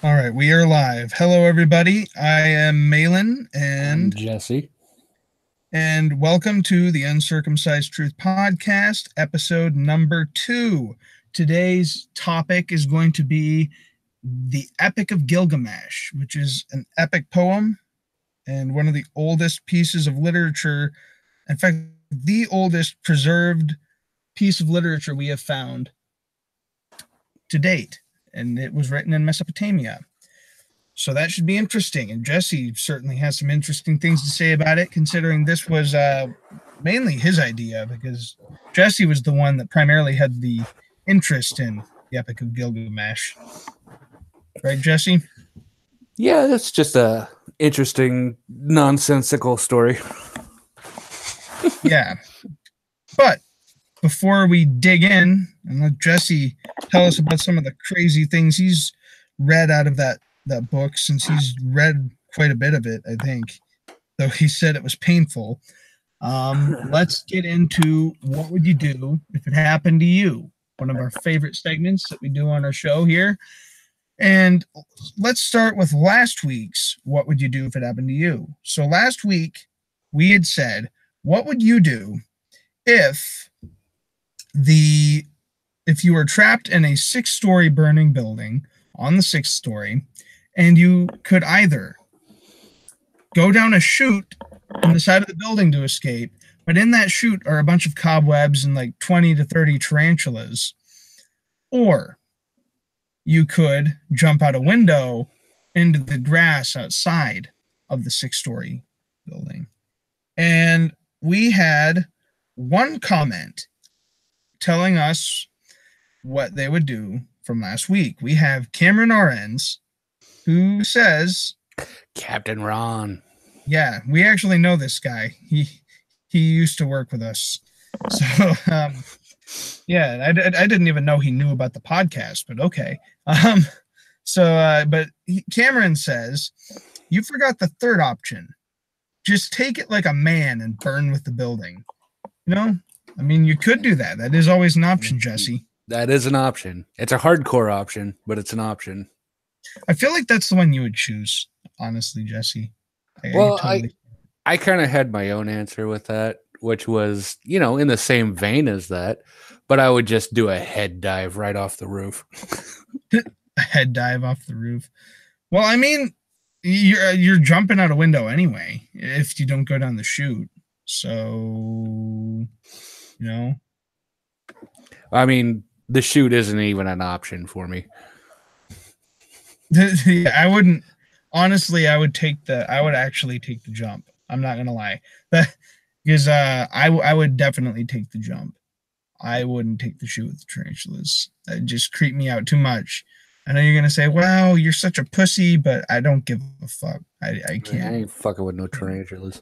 All right, we are live. Hello, everybody. I am Mahlon, I'm Jesse. and welcome to the Uncircumcised Truth Podcast, episode number 2. Today's topic is going to be the Epic of Gilgamesh, which is an epic poem and one of the oldest pieces of literature. In fact, the oldest preserved piece of literature we have found to date. And it was written in Mesopotamia. So that should be interesting. And Jesse certainly has some interesting things to say about it, considering this was mainly his idea, because Jesse was the one that primarily had the interest in the Epic of Gilgamesh. Right, Jesse? Yeah, that's just a interesting, nonsensical story. Yeah. But before we dig in and let Jesse tell us about some of the crazy things he's read out of that book, since he's read quite a bit of it, I think, though he said it was painful. Let's get into what would you do if it happened to you? One of our favorite segments that we do on our show here. And let's start with last week's what would you do if it happened to you? So last week we had said, what would you do if you were trapped in a 6-story burning building on the 6th story, and you could either go down a chute on the side of the building to escape, but in that chute are a bunch of cobwebs and like 20 to 30 tarantulas, or you could jump out a window into the grass outside of the 6-story building. And we had one comment telling us what they would do from last week. We have Cameron RNs, who says, Captain Ron. Yeah, we actually know this guy. He used to work with us. So, yeah, I didn't even know he knew about the podcast, but okay. Cameron says, you forgot the third option. Just take it like a man and burn with the building. You know, I mean, you could do that. That is always an option, Jesse. That is an option. It's a hardcore option, but it's an option. I feel like that's the one you would choose, honestly, Jesse. I kind of had my own answer with that, which was, in the same vein as that, but I would just do a head dive right off the roof. A head dive off the roof. Well, I mean, you're jumping out a window anyway if you don't go down the chute. So, I mean, the chute isn't even an option for me. Yeah, I wouldn't. Honestly, I would actually take the jump. I'm not gonna lie, because I would definitely take the jump. I wouldn't take the chute with the tarantulas. That just creep me out too much. I know you're gonna say, "Well, you're such a pussy," but I don't give a fuck. I can't. I ain't fucking with no tarantulas.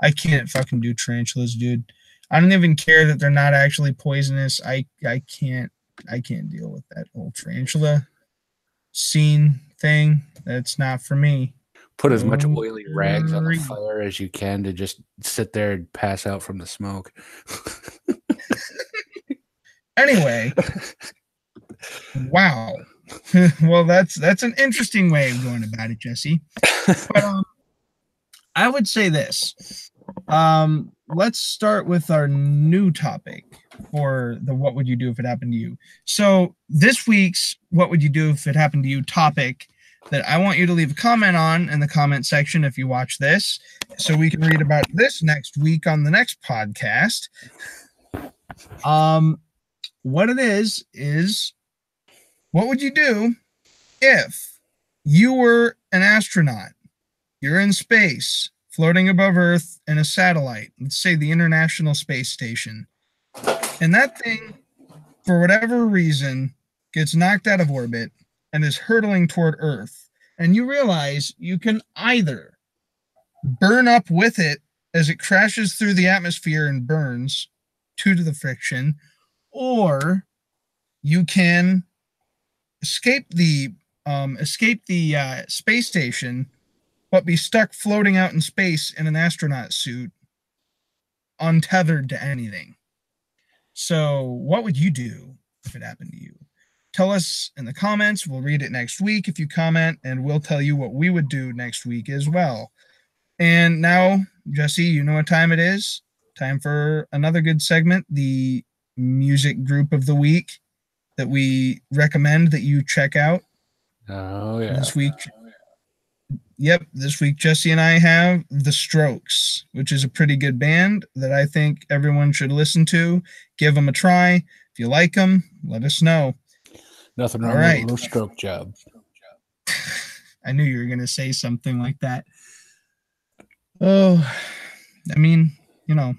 I can't fucking do tarantulas, dude. I don't even care that they're not actually poisonous. I can't deal with that whole tarantula scene thing. That's not for me. Put as much oily rags on the fire as you can to just sit there and pass out from the smoke. Anyway, wow. Well, that's an interesting way of going about it, Jesse. But I would say this. Let's start with our new topic for the what would you do if it happened to you. So this week's what would you do if it happened to you topic that I want you to leave a comment on in the comment section if you watch this, so we can read about this next week on the next podcast. What it is what would you do if you were an astronaut? You're in space, floating above Earth in a satellite, let's say the International Space Station. And that thing, for whatever reason, gets knocked out of orbit and is hurtling toward Earth. And you realize you can either burn up with it as it crashes through the atmosphere and burns due to the friction, or you can escape the space station, but be stuck floating out in space in an astronaut suit, untethered to anything. So what would you do if it happened to you? tell us in the comments. We'll read it next week if you comment, and we'll tell you what we would do next week as well. And now, Jesse, you know what time it is? Time for another good segment, the music group of the week that we recommend that you check out. Oh, yeah. This week, this week Jesse and I have The Strokes, which is a pretty good band that I think everyone should listen to. Give them a try. If you like them, let us know. Nothing wrong with a little stroke job. I knew you were going to say something like that. Oh, I mean, you know,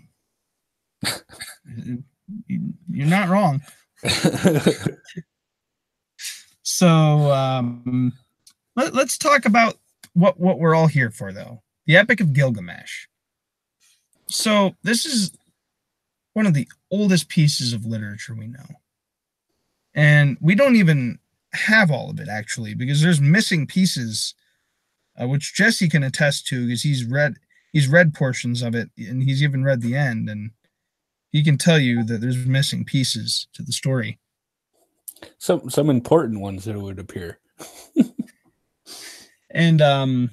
you're not wrong. So let's talk about what we're all here for, though. The Epic of Gilgamesh. So this is one of the oldest pieces of literature we know. And we don't even have all of it, actually, because there's missing pieces, which Jesse can attest to, because he's read portions of it, and he's even read the end, and he can tell you that there's missing pieces to the story. Some important ones that would appear. And I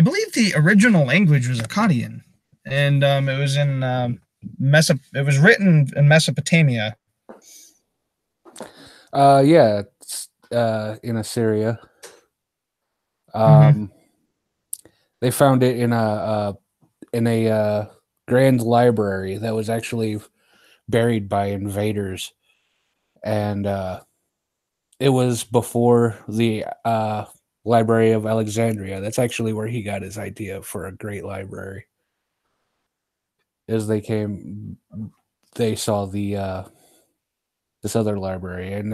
believe the original language was Akkadian, and it was in it was written in Mesopotamia. In Assyria. They found it in a grand library that was actually buried by invaders, and it was before the Library of Alexandria. That's actually where he got his idea for a great library. As they saw this other library, and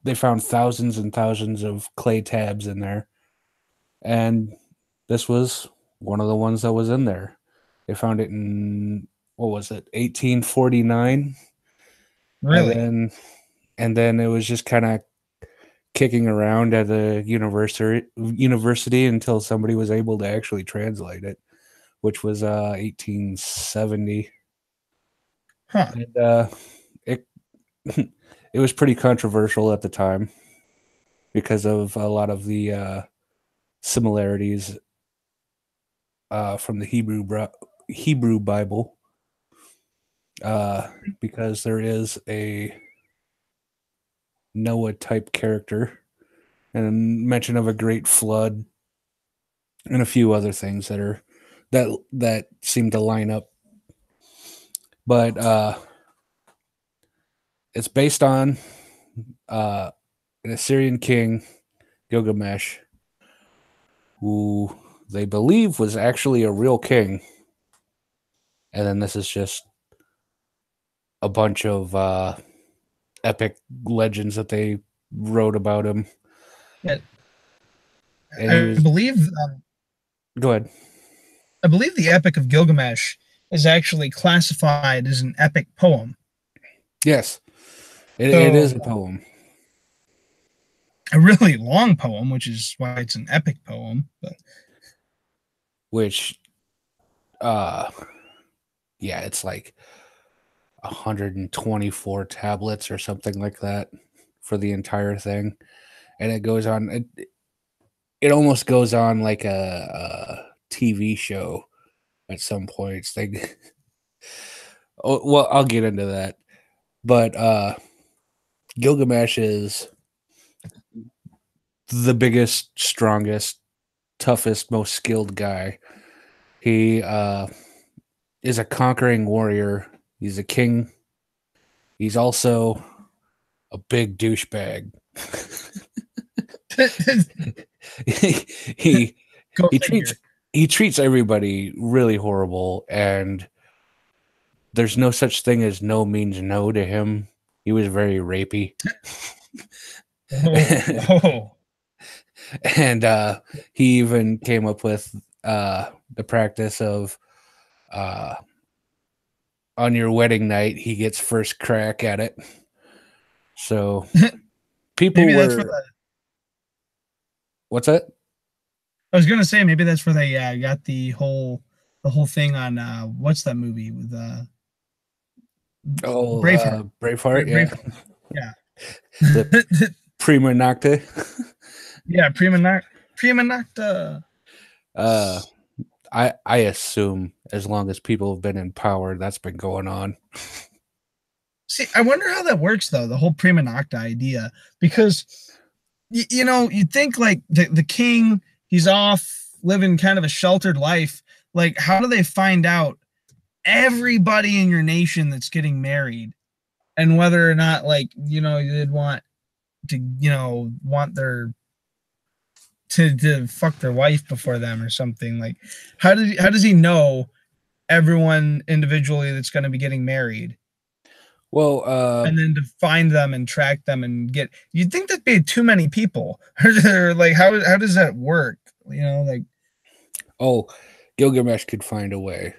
they found thousands and thousands of clay tabs in there, and this was one of the ones that was in there. They found it in, 1849? Really? And then it was just kind of kicking around at the university until somebody was able to actually translate it, which was 1870. Huh. And it was pretty controversial at the time because of a lot of the similarities from the Hebrew Bible, because there is a Noah type character and a mention of a great flood and a few other things that seem to line up. But it's based on an Assyrian king, Gilgamesh, who they believe was actually a real king. And then this is just a bunch of epic legends that they wrote about him. Yeah. I believe... Go ahead. I believe the Epic of Gilgamesh is actually classified as an epic poem. Yes. It is a poem. A really long poem, which is why it's an epic poem. But which, it's like 124 tablets or something like that for the entire thing. And it goes on, it almost goes on like a TV show at some points. I'll get into that. But Gilgamesh is the biggest, strongest, toughest, most skilled guy. He is a conquering warrior. He's a king. He's also a big douchebag. he treats everybody really horrible, and there's no such thing as no means no to him. He was very rapey. And he even came up with the practice of on your wedding night, he gets first crack at it. So people What's that? I was gonna say maybe that's where they got the whole thing on what's that movie with Braveheart. Braveheart. Yeah. The prima nocta. Yeah, prima nocta. I assume as long as people have been in power, that's been going on. See, I wonder how that works though, the whole prima nocta idea, because you'd think like the king, he's off living kind of a sheltered life. Like, how do they find out everybody in your nation that's getting married, and whether or not, like, they'd want to, want their to fuck their wife before them or something? Like, how does he know everyone individually that's going to be getting married? Well, and then to find them and track them and get, you'd think that'd be too many people. Or like, how does that work? Like, oh, Gilgamesh could find a way.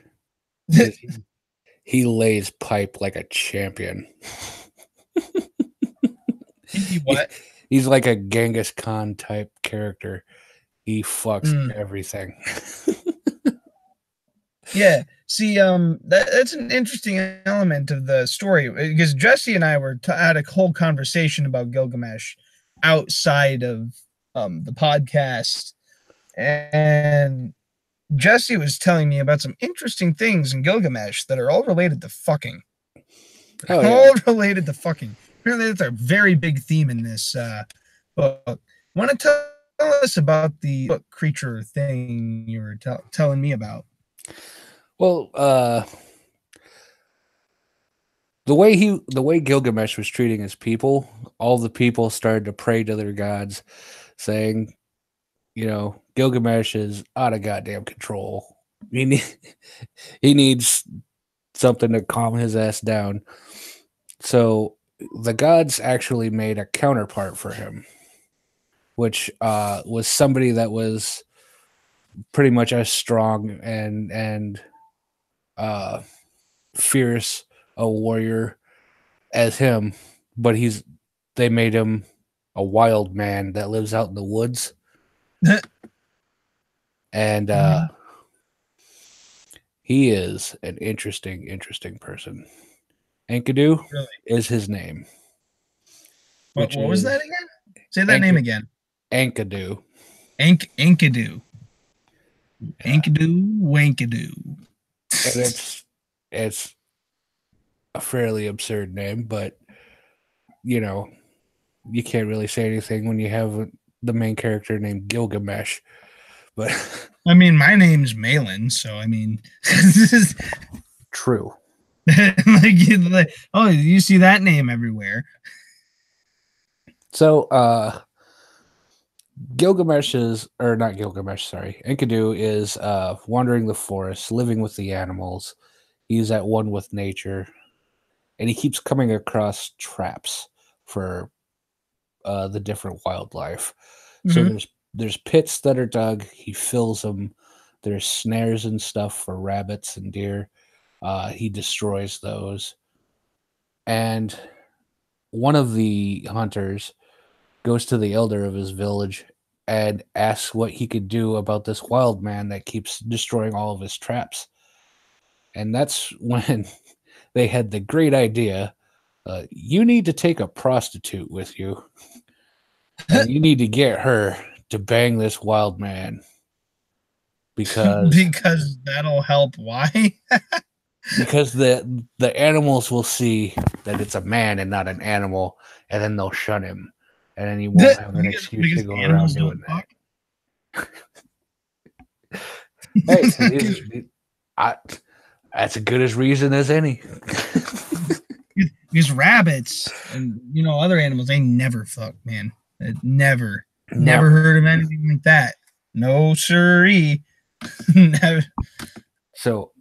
He lays pipe like a champion. What? He's like a Genghis Khan type character. He fucks everything. Yeah. See, that's an interesting element of the story, because Jesse and I had a whole conversation about Gilgamesh outside of the podcast, and Jesse was telling me about some interesting things in Gilgamesh that are all related to fucking. Oh, yeah. All related to fucking. Apparently, that's a very big theme in this book. Want to tell us about the book creature thing you were telling me about? Well, the way Gilgamesh was treating his people, all the people started to pray to their gods, saying, Gilgamesh is out of goddamn control. He needs something to calm his ass down. So the gods actually made a counterpart for him, which was somebody that was pretty much as strong and fierce a warrior as him, but they made him a wild man that lives out in the woods. And he is an interesting person. Enkidu is his name. What was that again? Say that name again. Enkidu. Enkidu. Enkidu, wankadoo. And it's a fairly absurd name, but you can't really say anything when you have the main character named Gilgamesh. But I mean, my name's Mahlon, so I mean, true. like, oh, you see that name everywhere. So Enkidu is wandering the forest, living with the animals. He's at one with nature, and he keeps coming across traps for the different wildlife. Mm-hmm. So there's pits that are dug. He fills them. There's snares and stuff for rabbits and deer. He destroys those. And one of the hunters goes to the elder of his village and asks what he could do about this wild man that keeps destroying all of his traps. And that's when they had the great idea, you need to take a prostitute with you, and you need to get her to bang this wild man. Because that'll help. Why? Because the animals will see that it's a man and not an animal, and then they'll shun him. And then he won't have an excuse to go around doing that. Hey, that's as good as reason as any. These rabbits and other animals, they never fuck, man. Never heard of anything like that. No siree. Never. So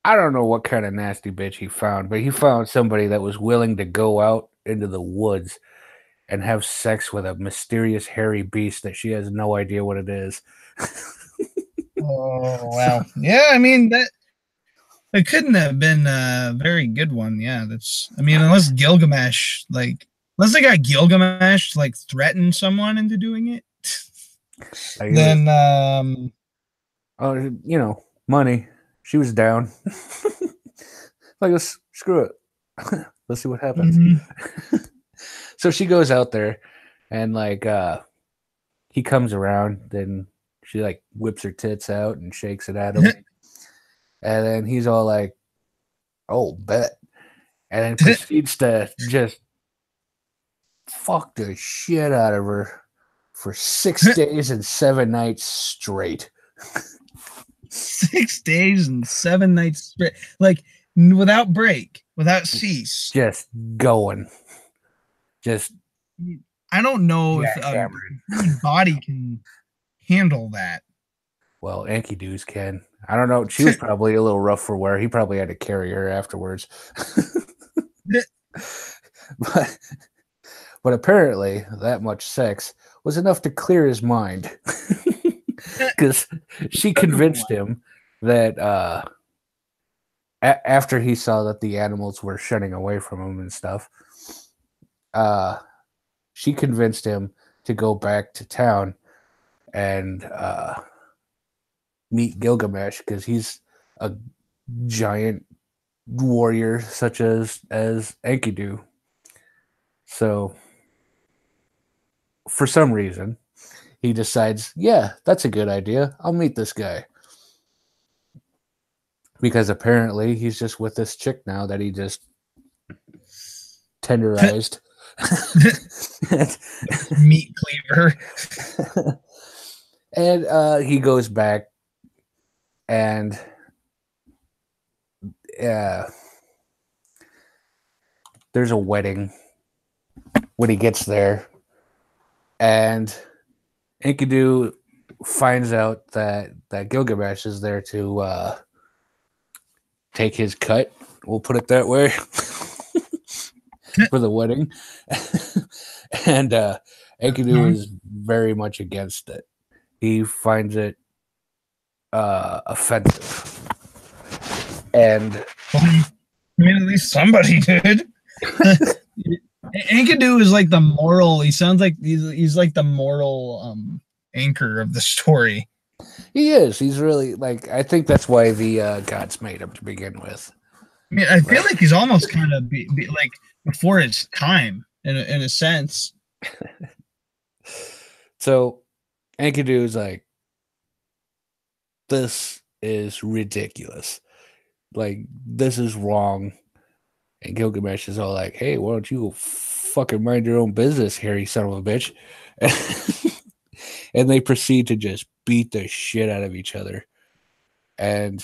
I don't know what kind of nasty bitch he found, but he found somebody that was willing to go out into the woods and have sex with a mysterious hairy beast that she has no idea what it is. Oh, wow. Yeah, I mean, that it couldn't have been a very good one. Yeah, unless Gilgamesh, unless they got Gilgamesh to threaten someone into doing it, then money. She was down. Screw it. Let's see what happens. Mm-hmm. So she goes out there and like he comes around, then she like whips her tits out and shakes it at him. And then he's all like, "Oh, bet." And then proceeds to just fuck the shit out of her for 6 days and 7 nights straight. 6 days and 7 nights straight, like without break, without cease. Just going. Just. I don't know if the body can handle that. Well, Enkidu's can. I don't know. She was probably a little rough for wear. He probably had to carry her afterwards. But apparently that much sex was enough to clear his mind. Because she convinced him that after he saw that the animals were shunning away from him and stuff, she convinced him to go back to town and meet Gilgamesh, because he's a giant warrior such as Enkidu. So for some reason he decides, yeah, that's a good idea. I'll meet this guy. Because apparently he's just with this chick now that he just tenderized. Meat cleaver. And he goes back, and there's a wedding when he gets there, and Enkidu finds out that Gilgamesh is there to take his cut, we'll put it that way, for the wedding. And Enkidu is very much against it. He finds it offensive. And I mean, at least somebody did. Enkidu is like the moral. He sounds like he's like the moral anchor of the story. He is. He's really like. I think that's why the gods made him to begin with. I mean, I feel like he's almost kind of be like before his time in a sense. So Enkidu is like, this is ridiculous. Like, this is wrong. And Gilgamesh is all like, hey, why don't you fucking mind your own business, hairy son of a bitch? And they proceed to just beat the shit out of each other. And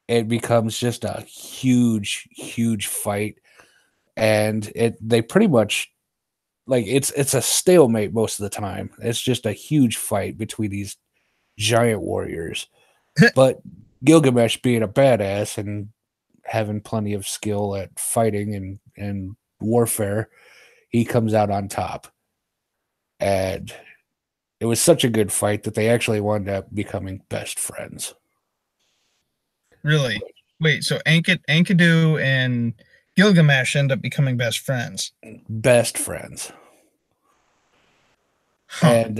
it becomes just a huge, huge fight. And they pretty much, like, it's a stalemate most of the time. It's just a huge fight between these giant warriors. But Gilgamesh, being a badass and having plenty of skill at fighting and warfare, he comes out on top. And it was such a good fight that they actually wound up becoming best friends. Really? Wait, so Enkidu and Gilgamesh end up becoming best friends? Best friends. Huh. And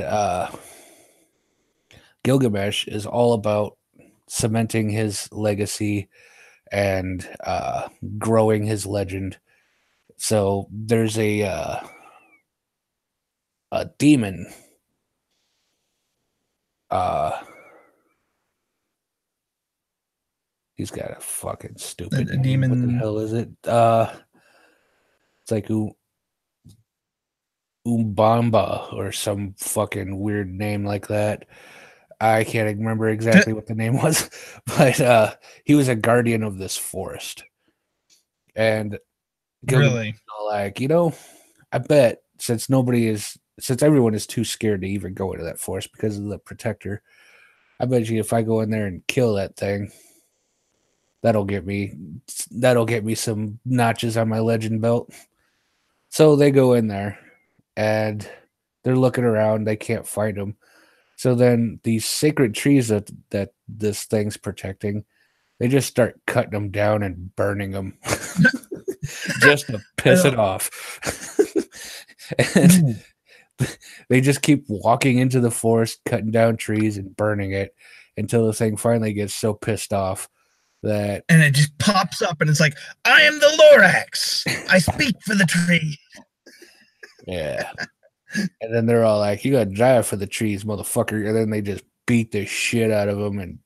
Gilgamesh is all about cementing his legacy and growing his legend. So there's a demon. He's got a fucking stupid name. Demon. What the hell is it? It's like Umbamba or some fucking weird name like that. I can't remember exactly what the name was, but he was a guardian of this forest. And really, like, I bet since everyone is too scared to even go into that forest because of the protector, I bet you if I go in there and kill that thing, that'll get me some notches on my legend belt. So they go in there and they're looking around, they can't find him. So then these sacred trees that this thing's protecting, they just start cutting them down and burning them just to piss it off. And they just keep walking into the forest, cutting down trees and burning it until the thing finally gets so pissed off that... And it just pops up and it's like, I am the Lorax. I speak for the tree. Yeah. And then they're all like, "You gotta die for the trees, motherfucker!" And then they just beat the shit out of him and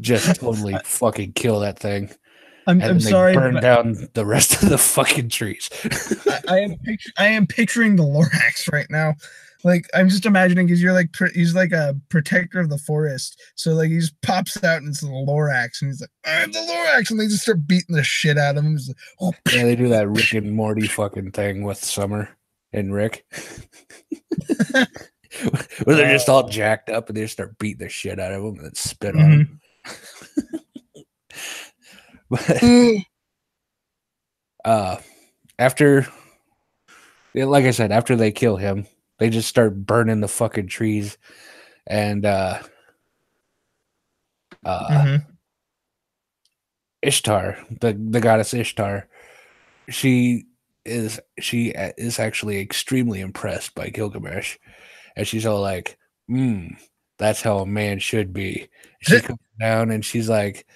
just totally fucking kill that thing. I'm And then they sorry, burn but down the rest of the fucking trees. I am picturing the Lorax right now. Like I'm just imagining because you're like he's like a protector of the forest, so like he just pops out and it's the Lorax, and he's like, "I'm the Lorax," and they just start beating the shit out of him. Like, oh, Yeah, they do that Rick and Morty fucking thing with Summer and Rick, where they're just all jacked up and they just start beating the shit out of them and then spit on them. But after, like I said, after they kill him, they just start burning the fucking trees, and Ishtar, the goddess Ishtar, she is actually extremely impressed by Gilgamesh, and she's all like, "That's how a man should be." She comes down and she's like,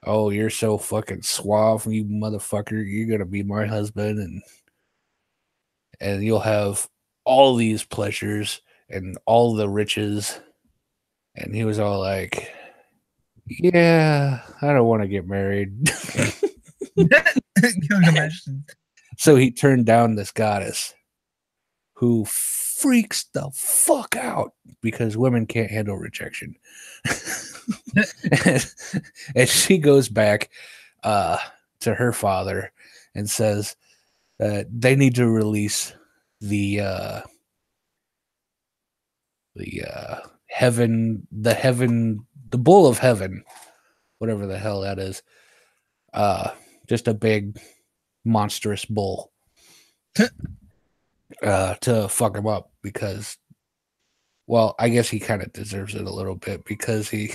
"Oh, you're so fucking suave, you motherfucker! You're gonna be my husband, and you'll have all these pleasures and all the riches." And he was all like, "Yeah, I don't want to get married." So he turned down this goddess who freaks the fuck out because women can't handle rejection. and she goes back to her father and says that they need to release the bull of heaven, whatever the hell that is. Just a big monstrous bull to fuck him up because, well, I guess he kind of deserves it a little bit because he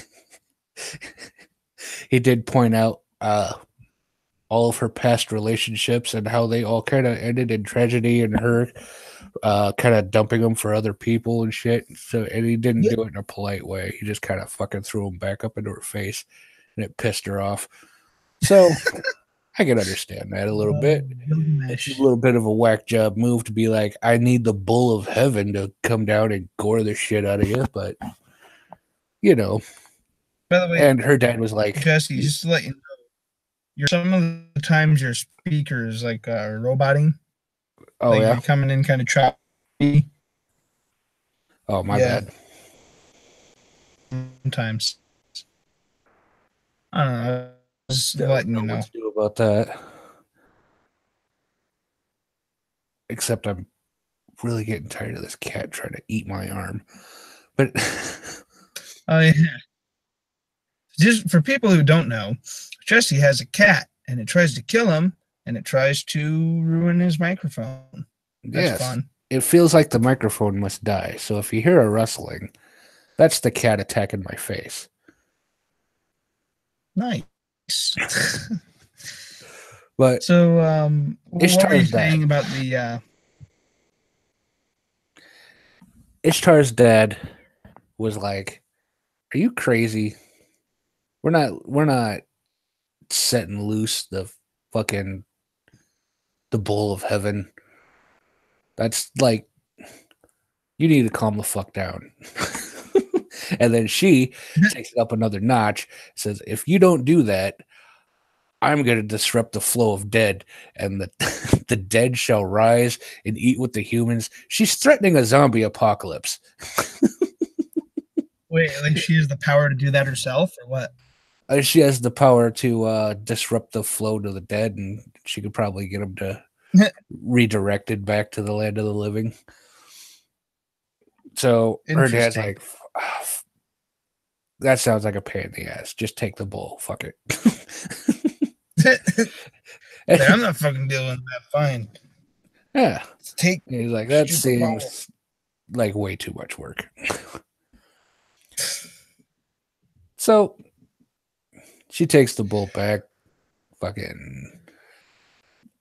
did point out all of her past relationships and how they all kind of ended in tragedy and her kind of dumping them for other people and shit. So, and he didn't do it in a polite way. He just kind of fucking threw them back up into her face, and it pissed her off. So I can understand that a little bit. It's a little bit of a whack job move to be like, I need the bull of heaven to come down and gore the shit out of you, but you know. By the way, and her dad was like, Jesse, just to let you know, some of the times your speaker is like roboting. Oh, like yeah? You're coming in kind of choppy. Oh, my bad. Sometimes. I don't know. Just letting you know. What to do about that. Except I'm really getting tired of this cat trying to eat my arm. But oh yeah. Just for people who don't know, Jesse has a cat and it tries to kill him and it tries to ruin his microphone. That's fun. It feels like the microphone must die. So if you hear a rustling, that's the cat attacking my face. Nice. But so what were you saying about the Ishtar's dad was like, "Are you crazy? We're not setting loose the bull of heaven. That's like, you need to calm the fuck down." And then she takes it up another notch, says, "If you don't do that, I'm going to disrupt the flow of dead, and the dead shall rise and eat with the humans." She's threatening a zombie apocalypse. Wait, like she has the power to do that herself, or what? She has the power to disrupt the flow to the dead, and she could probably get them to redirected back to the land of the living. So her dad's like, "That sounds like a pain in the ass. Just take the bull. Fuck it." I'm not fucking dealing with that. Fine. Yeah. He's like, "That seems like way too much work." So she takes the bull back, fucking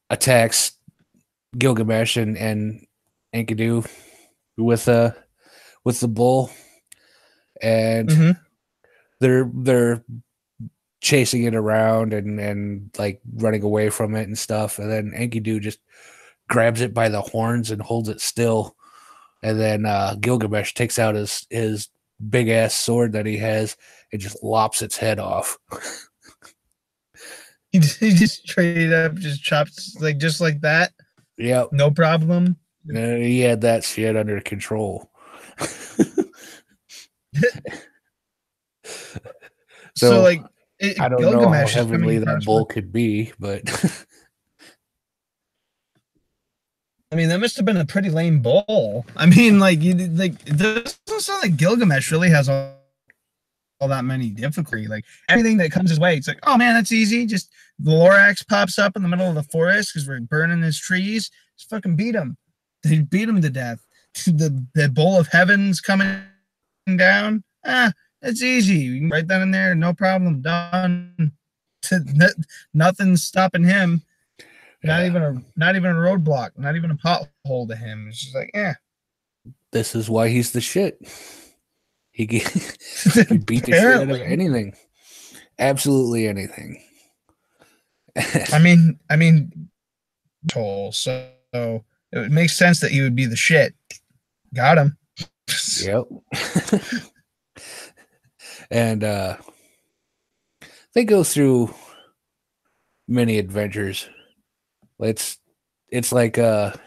attacks Gilgamesh and Enkidu with the bull, and they're chasing it around and like running away from it and stuff, and then Enkidu just grabs it by the horns and holds it still. And then Gilgamesh takes out his big ass sword that he has and just lops its head off. He just straight up just chops just like that. Yep. No problem. He had that shit under control. So like, I don't know how heavenly that bull could be, but I mean, that must have been a pretty lame bull. I mean, it doesn't sound like Gilgamesh really has all that many difficulty. Like, everything that comes his way, it's like, oh man, that's easy. Just the Lorax pops up in the middle of the forest because we're burning his trees. Just fucking beat him. They beat him to death. The bowl of heaven's coming down. It's easy. Right then and there, no problem. Done. Nothing's stopping him. Not even a roadblock, not even a pothole to him. It's just like, This is why he's the shit. He beat the shit out of anything. Absolutely anything. I mean, so it makes sense that he would be the shit. Got him. Yep. And they go through many adventures. It's like the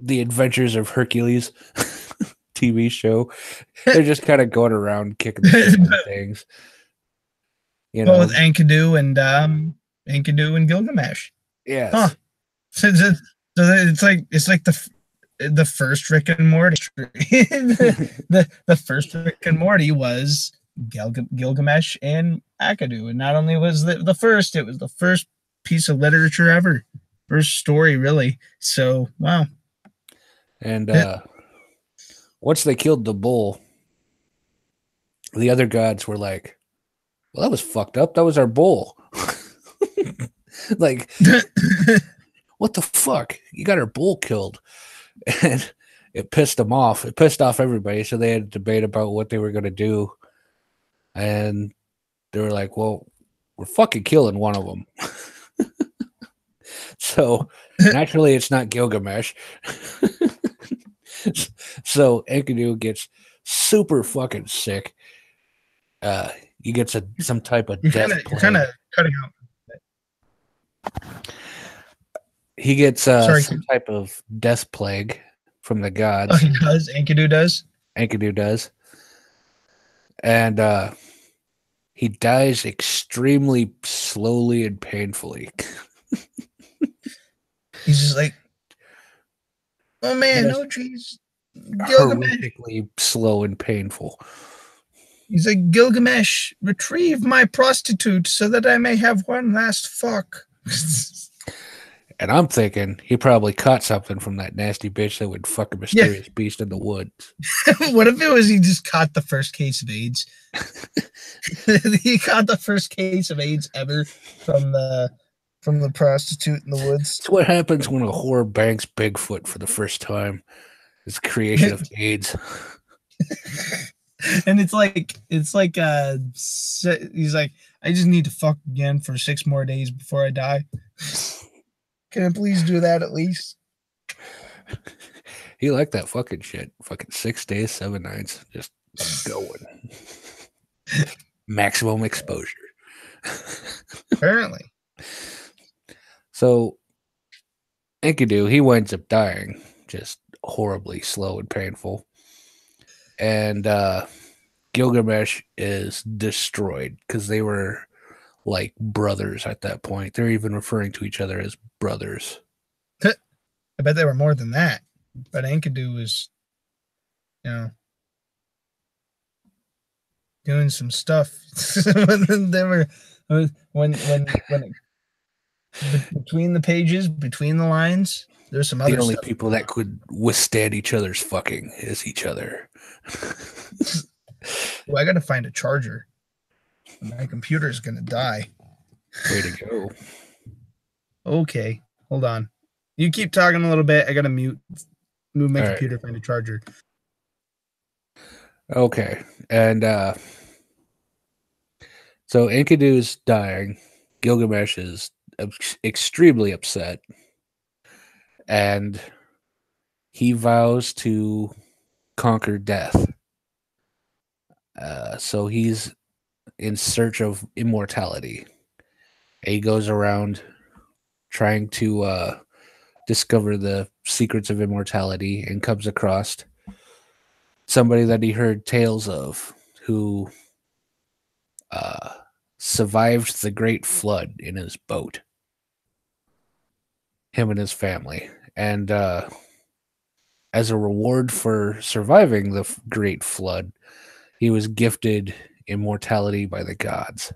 Adventures of Hercules TV show. They're just kind of going around kicking the shit out of things. You know, with Enkidu and Gilgamesh. Yeah. Huh. So it's like the first Rick and Morty. the first Rick and Morty was Gilgamesh and Enkidu, and not only was the first, it was the first piece of literature ever, first story really. So wow. And once they killed the bull, the other gods were like, well, that was fucked up. That was our bull. Like, what the fuck? You got our bull killed. And it pissed them off. It pissed off everybody. So they had a debate about what they were going to do. And they were like, well, we're fucking killing one of them. So naturally, it's not Gilgamesh. So Enkidu gets super fucking sick. He gets some type of death plague. Kind of cutting out. He gets some type of death plague from the gods. Oh, he does? Enkidu does? Enkidu does. And he dies extremely slowly and painfully. He's just like, oh man, no trees. Horrifically slow and painful. He's like, Gilgamesh, retrieve my prostitute so that I may have one last fuck. And I'm thinking he probably caught something from that nasty bitch that would fuck a mysterious beast in the woods. What if it was he just caught the first case of AIDS? He caught the first case of AIDS ever from the prostitute in the woods. It's what happens when a whore banks Bigfoot for the first time. It's creation of AIDS. And he's like, I just need to fuck again for 6 more days before I die. Can I please do that at least? He liked that fucking shit. Fucking 6 days, 7 nights. Just going. Maximum exposure. Apparently. So, Enkidu, he winds up dying. Just horribly slow and painful. And Gilgamesh is destroyed because they were like brothers at that point. They're even referring to each other as brothers. I bet they were more than that. But Enkidu was, doing some stuff. They were when between the pages, between the lines, there's some other. The only people that could withstand each other's fucking is each other. Well, I gotta find a charger. My computer's gonna die. Way to go. Okay, hold on. You keep talking a little bit. I gotta move my computer, find a charger. Okay, and so Enkidu's dying. Gilgamesh is extremely upset, and he vows to conquer death. So he's in search of immortality. He goes around trying to discover the secrets of immortality and comes across somebody that he heard tales of who survived the great flood in his boat. Him and his family. And as a reward for surviving the great flood, he was gifted immortality by the gods.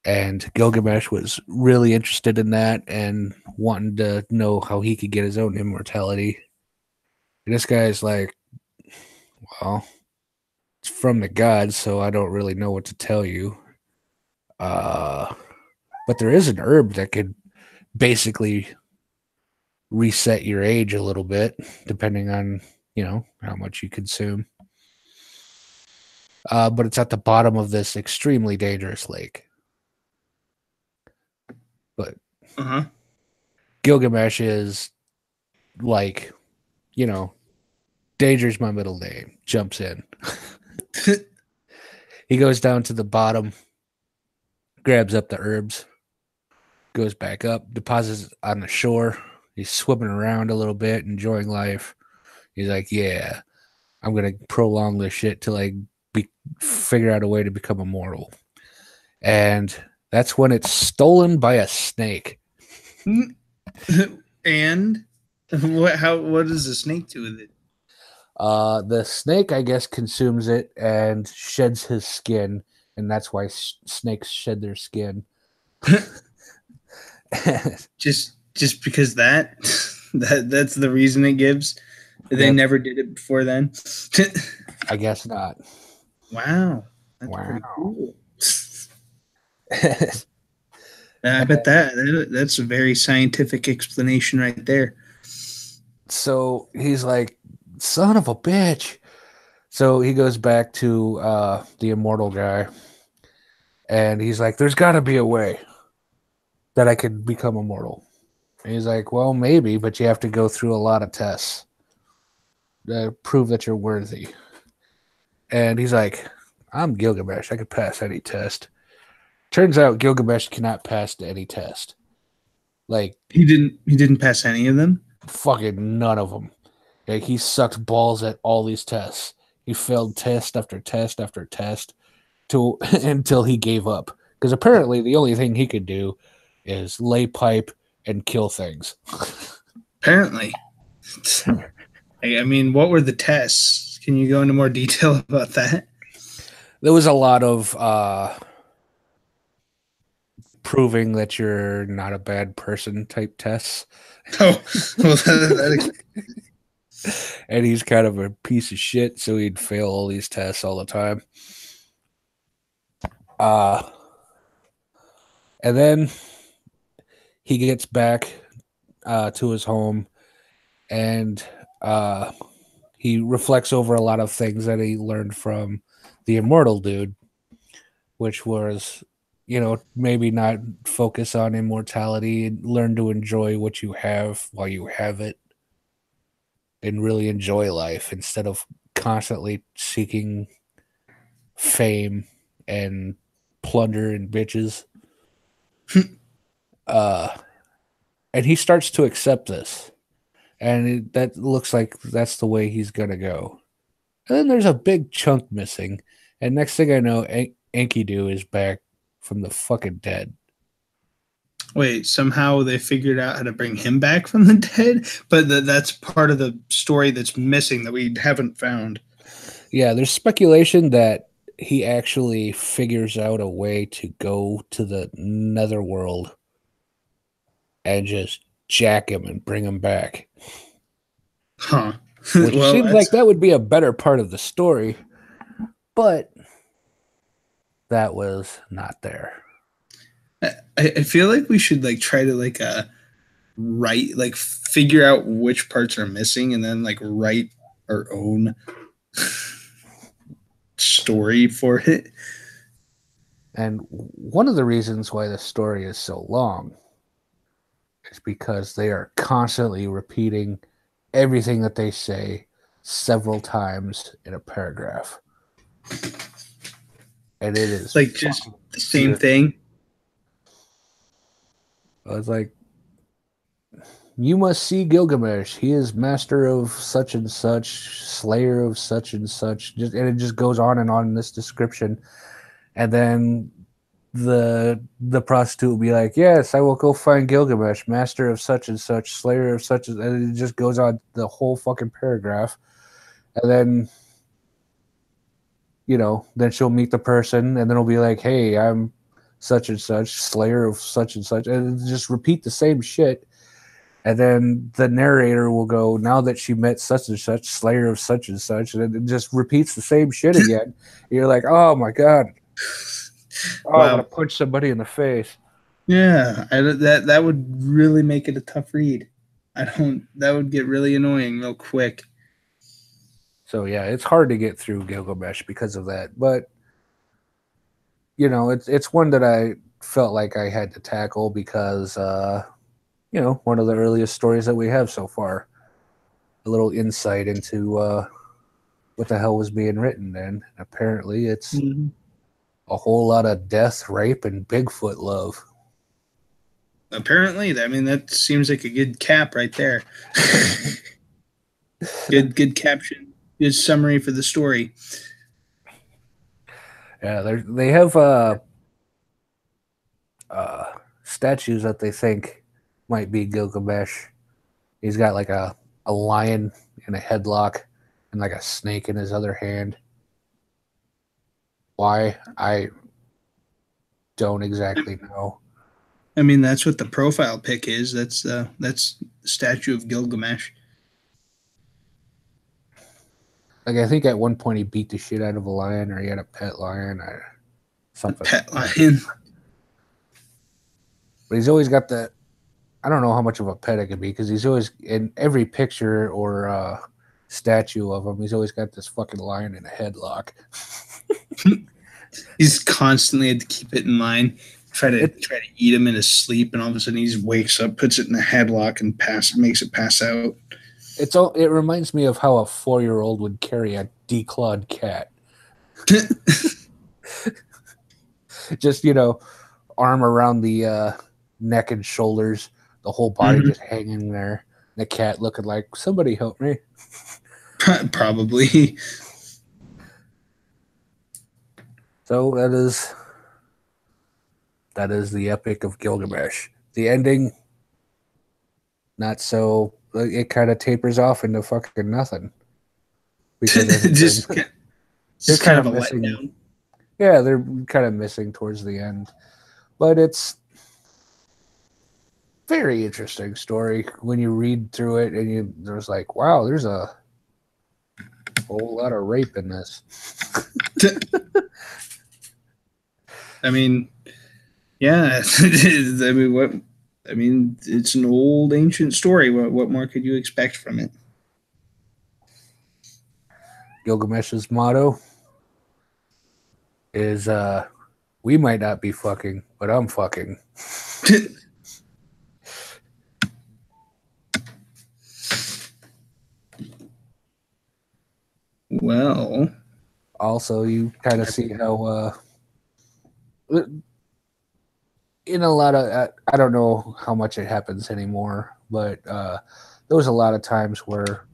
And Gilgamesh was really interested in that and wanting to know how he could get his own immortality. And this guy's like, well, it's from the gods, so I don't really know what to tell you. But there is an herb that could basically reset your age a little bit, depending on, how much you consume. But it's at the bottom of this extremely dangerous lake. But Gilgamesh is like, danger's my middle name. Jumps in. He goes down to the bottom, grabs up the herbs, goes back up, deposits on the shore. He's swimming around a little bit, enjoying life. He's like, yeah, I'm going to prolong this shit till I figure out a way to become immortal. And that's when it's stolen by a snake. And what does the snake do with it? The snake, I guess, consumes it and sheds his skin, and that's why snakes shed their skin. Just because that's the reason it gives. They never did it before then. I guess not. Wow, that's pretty cool. I bet that's a very scientific explanation right there. So he's like, son of a bitch. So he goes back to the immortal guy, and he's like, there's got to be a way that I could become immortal. And he's like, well, maybe, but you have to go through a lot of tests to prove that you're worthy. And he's like, I'm Gilgamesh. I could pass any test. Turns out Gilgamesh cannot pass any test. Like, he didn't pass any of them? Fucking none of them. Like, he sucked balls at all these tests. He failed test after test after test until he gave up. Because apparently the only thing he could do is lay pipe and kill things. Apparently. I mean, what were the tests? Can you go into more detail about that? There was a lot of proving that you're not a bad person type tests. Oh, well, and he's kind of a piece of shit, so he'd fail all these tests all the time. And then he gets back to his home, and he reflects over a lot of things that he learned from the immortal dude, which was, maybe not focus on immortality and learn to enjoy what you have while you have it and really enjoy life instead of constantly seeking fame and plunder and bitches. And he starts to accept this. And that looks like that's the way he's going to go. And then there's a big chunk missing. And next thing I know, Enkidu is back from the fucking dead. Wait, somehow they figured out how to bring him back from the dead? But that's part of the story that's missing that we haven't found. Yeah, there's speculation that he actually figures out a way to go to the netherworld and just jack him and bring him back. Huh. Which seems like that would be a better part of the story, but that was not there. I feel like we should try to figure out which parts are missing and then write our own story for it. And one of the reasons why the story is so long is because they are constantly repeating everything that they say several times in a paragraph. And it is like just the same thing. It's like, you must see Gilgamesh. He is master of such and such, slayer of such and such. And it just goes on and on in this description. And then the prostitute will be like, yes, I will go find Gilgamesh, master of such and such, slayer of such and it just goes on the whole fucking paragraph. And then, then she'll meet the person and then it'll be like, hey, I'm such and such, slayer of such and such. And just repeat the same shit. And then the narrator will go, now that she met such and such, slayer of such and such, and it just repeats the same shit again. You're like, oh my God. Oh, wow. I'm going to punch somebody in the face. Yeah, that would really make it a tough read. That would get really annoying real quick. So yeah, it's hard to get through Gilgamesh because of that. But, it's one that I felt like I had to tackle because, one of the earliest stories that we have so far. A little insight into what the hell was being written then. Apparently it's a whole lot of death, rape, and Bigfoot love. Apparently, I mean, that seems like a good cap right there. Good caption. Good summary for the story. Yeah, they have statues that they think might be Gilgamesh. He's got like a lion in a headlock and like a snake in his other hand. Why? I don't exactly know. I mean, that's what the profile pic is. That's the statue of Gilgamesh. Like, I think at one point he beat the shit out of a lion, or he had a pet lion or something. A pet lion. But he's always got the, I don't know how much of a pet it could be, because he's always, in every picture or statue of him, he's always got this fucking lion in a headlock. He's constantly had to keep it in line, try to eat him in his sleep, and all of a sudden he just wakes up, puts it in a headlock, and makes it pass out. It reminds me of how a 4-year-old would carry a declawed cat. Just, arm around the neck and shoulders, the whole body just hanging there. The cat looking like, somebody help me. Probably. So that is the Epic of Gilgamesh. The ending, not so. It kind of tapers off into fucking nothing. Because they're kind of missing. Yeah, they're kind of missing towards the end, but it's very interesting story when you read through it, and there's like, wow, there's a whole lot of rape in this. I mean, yeah. I mean, it's an old ancient story. What more could you expect from it? Gilgamesh's motto is, we might not be fucking, but I'm fucking. Well, also you kind of see how in a lot of, I don't know how much it happens anymore, but there was a lot of times where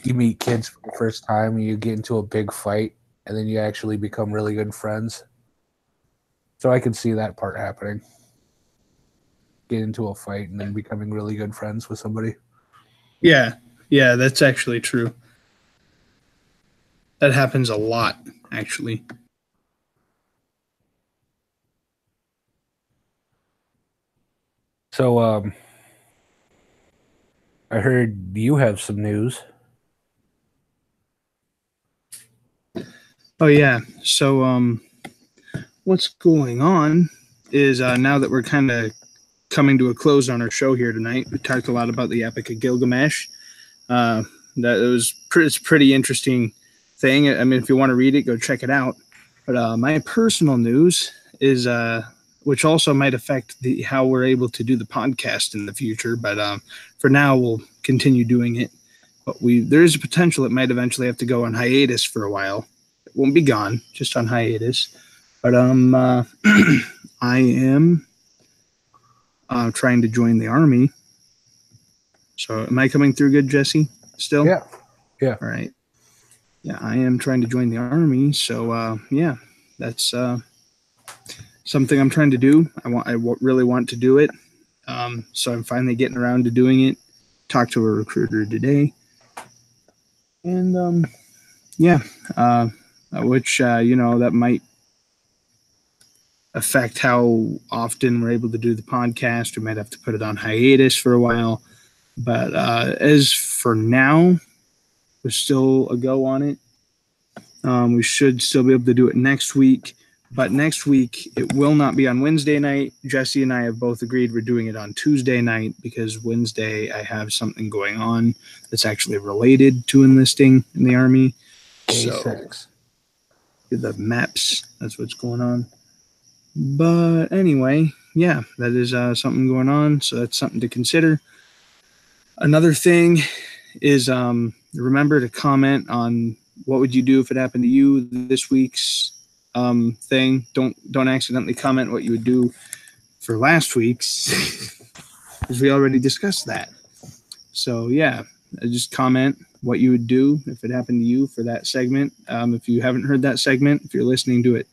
you meet kids for the first time and you get into a big fight and then you actually become really good friends. So I could see that part happening. Get into a fight and then becoming really good friends with somebody. Yeah, that's actually true. That happens a lot, actually. So, I heard you have some news. Oh, yeah. So, what's going on is now that we're kind of coming to a close on our show here tonight, we talked a lot about the Epic of Gilgamesh. It's a pretty interesting thing. I mean, if you want to read it, go check it out. But my personal news is, which also might affect how we're able to do the podcast in the future. But for now, we'll continue doing it. But there is a potential it might eventually have to go on hiatus for a while. It won't be gone, just on hiatus. But I am trying to join the Army. So am I coming through good, Jesse? Still? Yeah. All right. Yeah, I am trying to join the Army. So yeah, that's something I'm trying to do. I really want to do it. So I'm finally getting around to doing it. Talked to a recruiter today. And yeah, which that might affect how often we're able to do the podcast. We might have to put it on hiatus for a while. But as for now, we're still a go on it. We should still be able to do it next week. But next week, it will not be on Wednesday night. Jesse and I have both agreed we're doing it on Tuesday night because Wednesday I have something going on that's actually related to enlisting in the Army. So the maps, that's what's going on. But anyway, yeah, that is something going on. So that's something to consider. Another thing is remember to comment on what would you do if it happened to you this week's thing. Don't accidentally comment what you would do for last week's because we already discussed that. So yeah, just comment what you would do if it happened to you for that segment. If you haven't heard that segment, if you're listening to it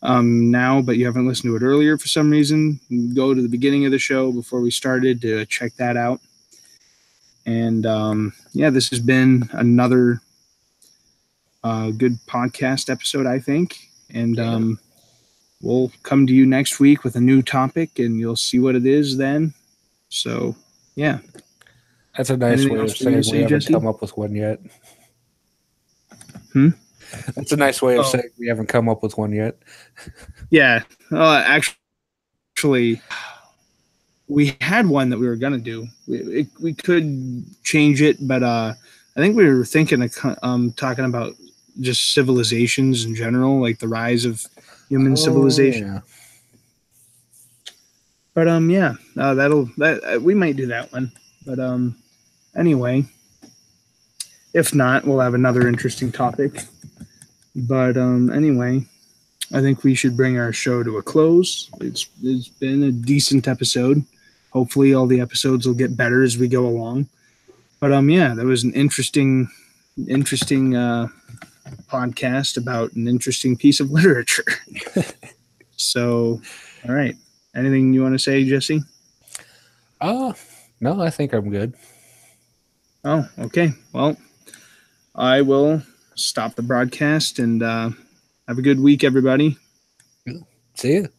now but you haven't listened to it earlier for some reason, go to the beginning of the show before we started to check that out. And yeah, this has been another good podcast episode, I think. And we'll come to you next week with a new topic, and you'll see what it is then. So, yeah. That's a nice way of saying we haven't come up with one yet. That's a nice way of saying we haven't come up with one yet. Yeah. Actually, we had one that we were going to do. We could change it, but I think we were thinking of talking about just civilizations in general, like the rise of human civilization. Yeah. But yeah, we might do that one. But anyway, if not, we'll have another interesting topic. But anyway, I think we should bring our show to a close. It's been a decent episode. Hopefully all the episodes will get better as we go along. But yeah, that was an interesting podcast about an interesting piece of literature. So, all right. Anything you want to say, Jesse? No, I think I'm good. Oh, okay. Well, I will stop the broadcast and have a good week, everybody. See you.